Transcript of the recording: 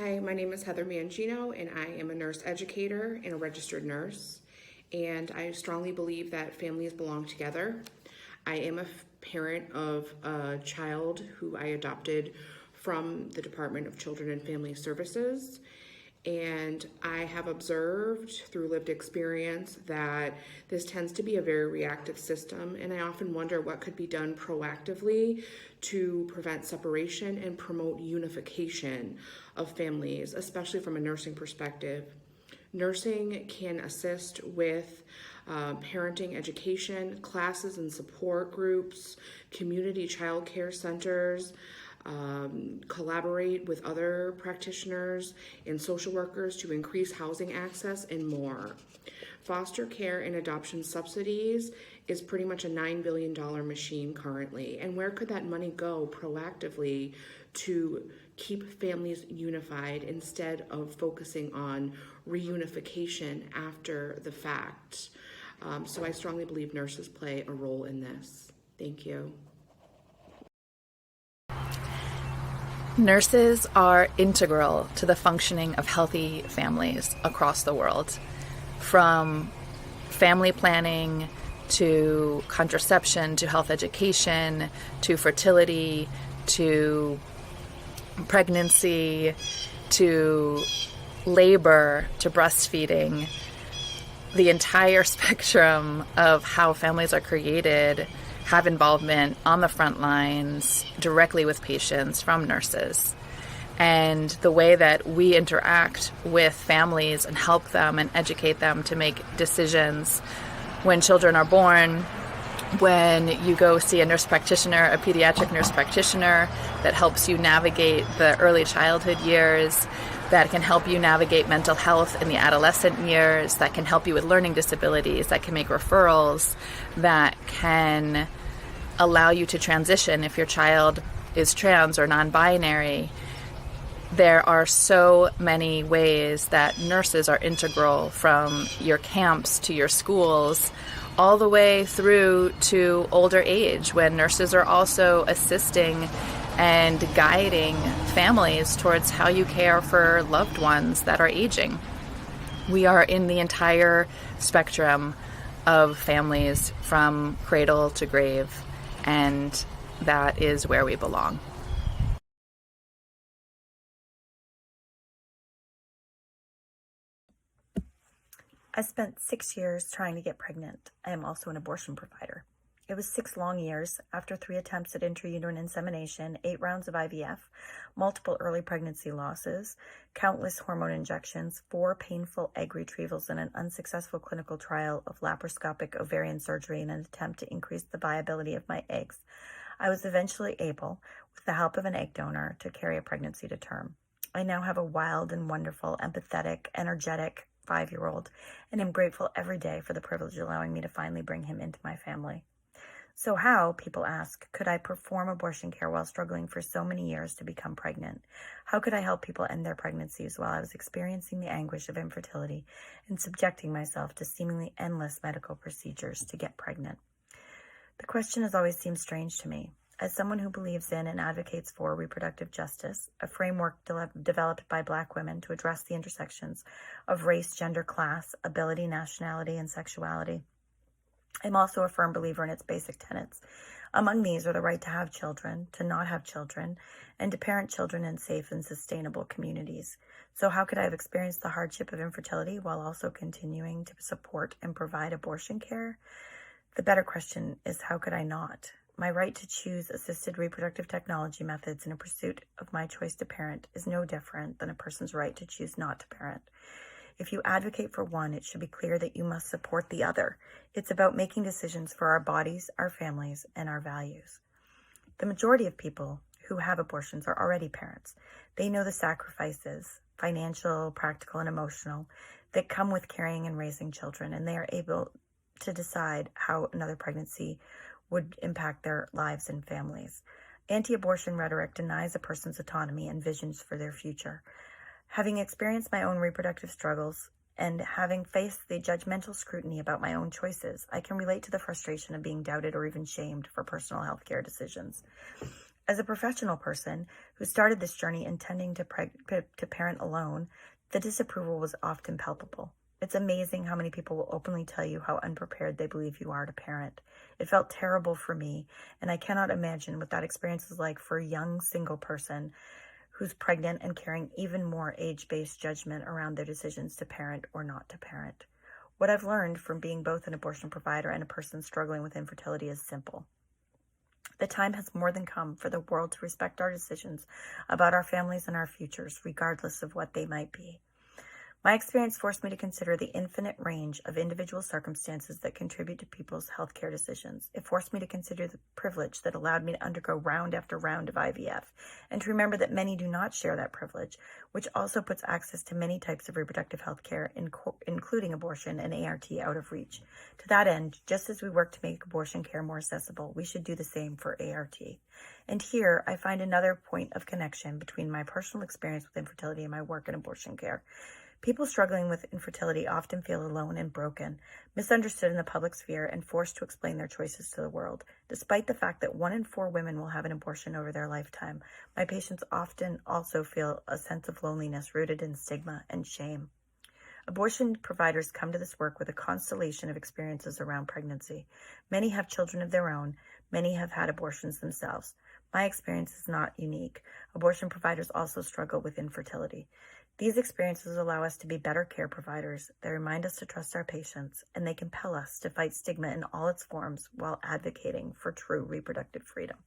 Hi, my name is Heather Mangino, and I am a nurse educator and a registered nurse. And I strongly believe that families belong together. I am a parent of a child who I adopted from the Department of Children and Family Services. And I have observed through lived experience that this tends to be a very reactive system. And I often wonder what could be done proactively to prevent separation and promote unification of families, especially from a nursing perspective. Nursing can assist with parenting education, classes and support groups, community child care centers, collaborate with other practitioners and social workers to increase housing access, and more. Foster care and adoption subsidies is pretty much a $9 billion machine currently. And where could that money go proactively to keep families unified instead of focusing on reunification after the fact? So I strongly believe nurses play a role in this. Thank you. Nurses are integral to the functioning of healthy families across the world, from family planning to contraception to health education to fertility to pregnancy to labor to breastfeeding. The entire spectrum of how families are created have involvement on the front lines directly with patients from nurses. And the way that we interact with families and help them and educate them to make decisions when children are born, when you go see a nurse practitioner, a pediatric nurse practitioner that helps you navigate the early childhood years, that can help you navigate mental health in the adolescent years, that can help you with learning disabilities, that can make referrals, that can allow you to transition if your child is trans or non-binary. There are so many ways that nurses are integral, from your camps to your schools, all the way through to older age, when nurses are also assisting and guiding families towards how you care for loved ones that are aging. We are in the entire spectrum of families from cradle to grave, and that is where we belong. I spent 6 years trying to get pregnant. I am also an abortion provider. It was 6 long years after 3 attempts at intrauterine insemination, 8 rounds of IVF, multiple early pregnancy losses, countless hormone injections, 4 painful egg retrievals, and an unsuccessful clinical trial of laparoscopic ovarian surgery in an attempt to increase the viability of my eggs. I was eventually able, with the help of an egg donor, to carry a pregnancy to term. I now have a wild and wonderful, empathetic, energetic 5-year-old, and am grateful every day for the privilege of allowing me to finally bring him into my family. So how, people ask, could I perform abortion care while struggling for so many years to become pregnant? How could I help people end their pregnancies while I was experiencing the anguish of infertility and subjecting myself to seemingly endless medical procedures to get pregnant? The question has always seemed strange to me. As someone who believes in and advocates for reproductive justice, a framework developed by Black women to address the intersections of race, gender, class, ability, nationality, and sexuality, I'm also a firm believer in its basic tenets. Among these are the right to have children, to not have children, and to parent children in safe and sustainable communities. So how could I have experienced the hardship of infertility while also continuing to support and provide abortion care? The better question is, how could I not? My right to choose assisted reproductive technology methods in a pursuit of my choice to parent is no different than a person's right to choose not to parent. If you advocate for one, it should be clear that you must support the other. It's about making decisions for our bodies, our families, and our values. The majority of people who have abortions are already parents. They know the sacrifices, financial, practical, and emotional, that come with carrying and raising children, and they are able to decide how another pregnancy would impact their lives and families. Anti-abortion rhetoric denies a person's autonomy and visions for their future. Having experienced my own reproductive struggles and having faced the judgmental scrutiny about my own choices, I can relate to the frustration of being doubted or even shamed for personal health care decisions. As a professional person who started this journey intending to parent alone, the disapproval was often palpable. It's amazing how many people will openly tell you how unprepared they believe you are to parent. It felt terrible for me, and I cannot imagine what that experience is like for a young single person who's pregnant and carrying even more age-based judgment around their decisions to parent or not to parent. What I've learned from being both an abortion provider and a person struggling with infertility is simple. The time has more than come for the world to respect our decisions about our families and our futures, regardless of what they might be. My experience forced me to consider the infinite range of individual circumstances that contribute to people's healthcare decisions. It forced me to consider the privilege that allowed me to undergo round after round of IVF, and to remember that many do not share that privilege, which also puts access to many types of reproductive health care, including abortion and ART, out of reach. To that end, just as we work to make abortion care more accessible, we should do the same for ART. And here, I find another point of connection between my personal experience with infertility and my work in abortion care. People struggling with infertility often feel alone and broken, misunderstood in the public sphere, and forced to explain their choices to the world. Despite the fact that 1 in 4 women will have an abortion over their lifetime, my patients often also feel a sense of loneliness rooted in stigma and shame. Abortion providers come to this work with a constellation of experiences around pregnancy. Many have children of their own. Many have had abortions themselves. My experience is not unique. Abortion providers also struggle with infertility. These experiences allow us to be better care providers. They remind us to trust our patients, and they compel us to fight stigma in all its forms while advocating for true reproductive freedom.